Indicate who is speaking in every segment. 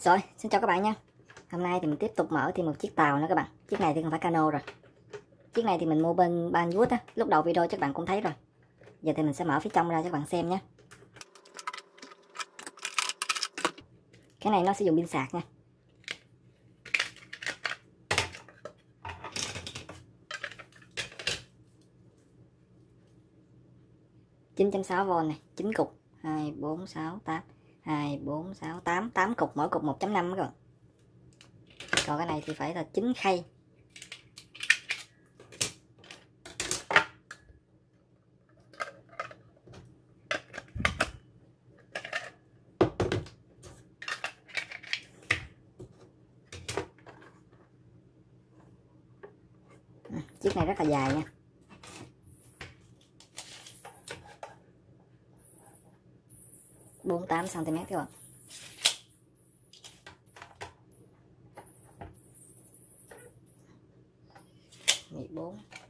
Speaker 1: Rồi, xin chào các bạn nha. Hôm nay thì mình tiếp tục mở thêm một chiếc tàu nữa các bạn. Chiếc này thì không phải cano rồi. Chiếc này thì mình mua bên Banwood á. Lúc đầu video các bạn cũng thấy rồi. Giờ thì mình sẽ mở phía trong ra cho các bạn xem nhé. Cái này nó sử dụng pin sạc nha. (9.6V) này, 9 cục, 2, 4, 6, 8. 2, 4, 6, 8, 8 cục, mỗi cục 1.5 các bạn. Còn cái này thì phải là 9 khay. Chiếc này rất là dài nha. (48 cm) các bạn.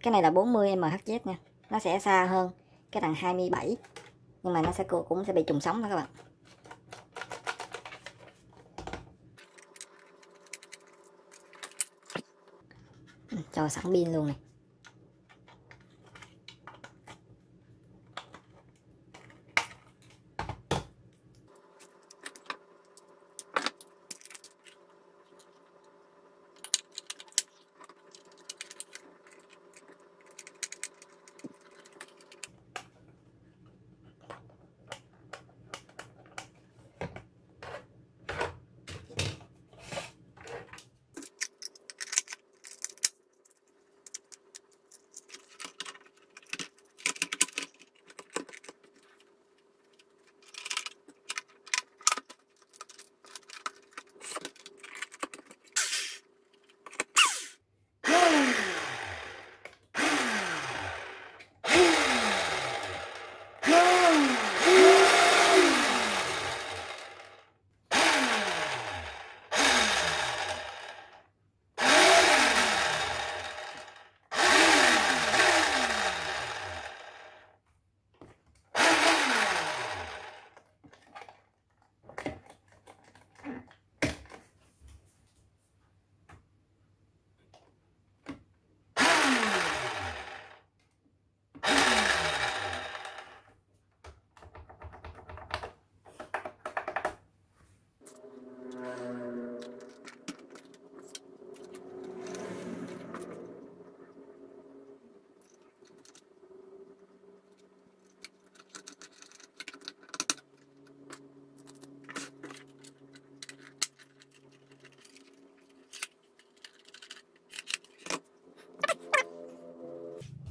Speaker 1: Cái này là 40 mHz nha. Nó sẽ xa hơn cái thằng 27. Nhưng mà nó cũng sẽ bị trùng sóng đó các bạn. Cho sẵn pin luôn này.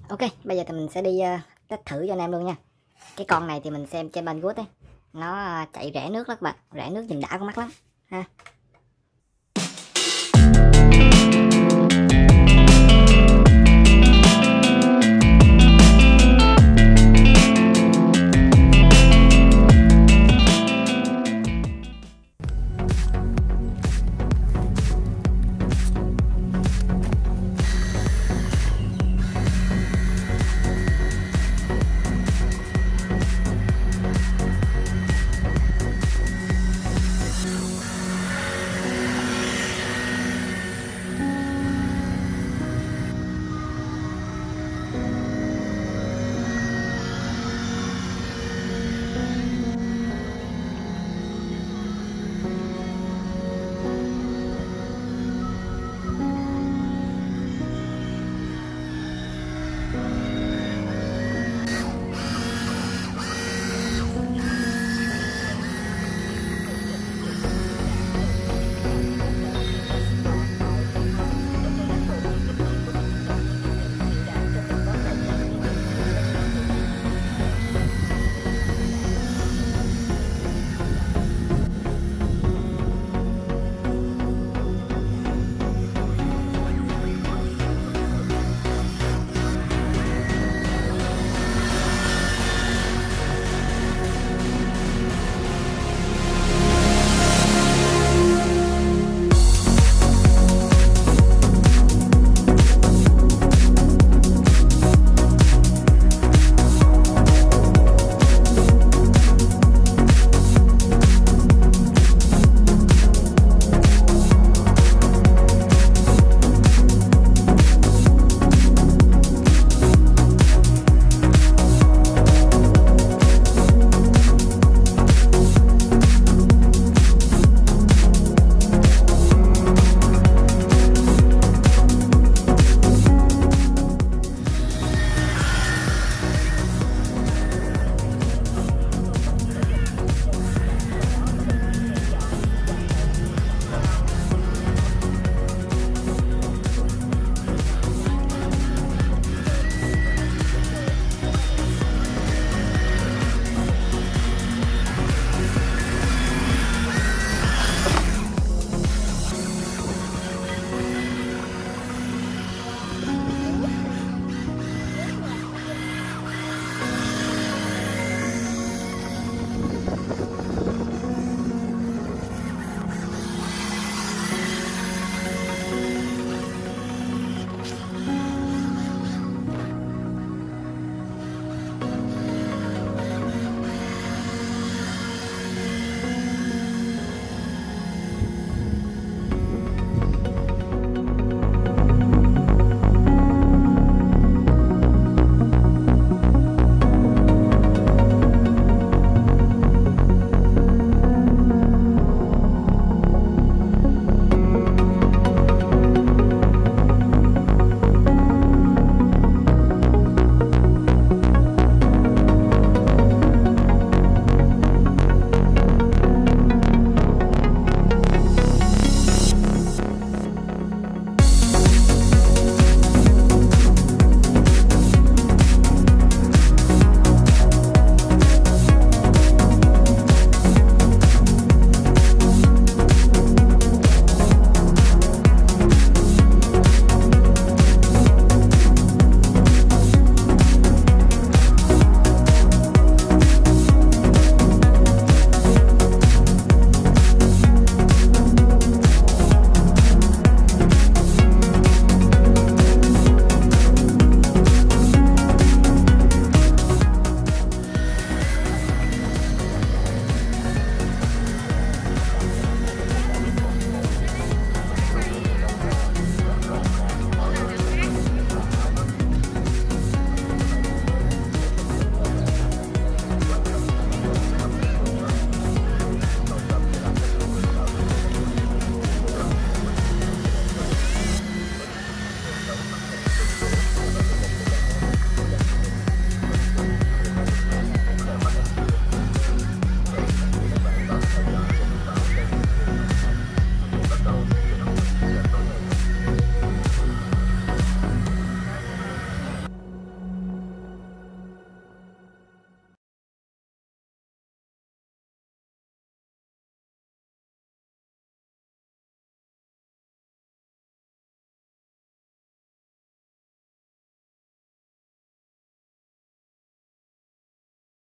Speaker 1: Ok, bây giờ thì mình sẽ đi test thử cho anh em luôn nha. Cái con này thì mình xem trên Banwood ấy, nó chạy rẽ nước lắm các bạn, rẽ nước nhìn đã con mắt lắm ha.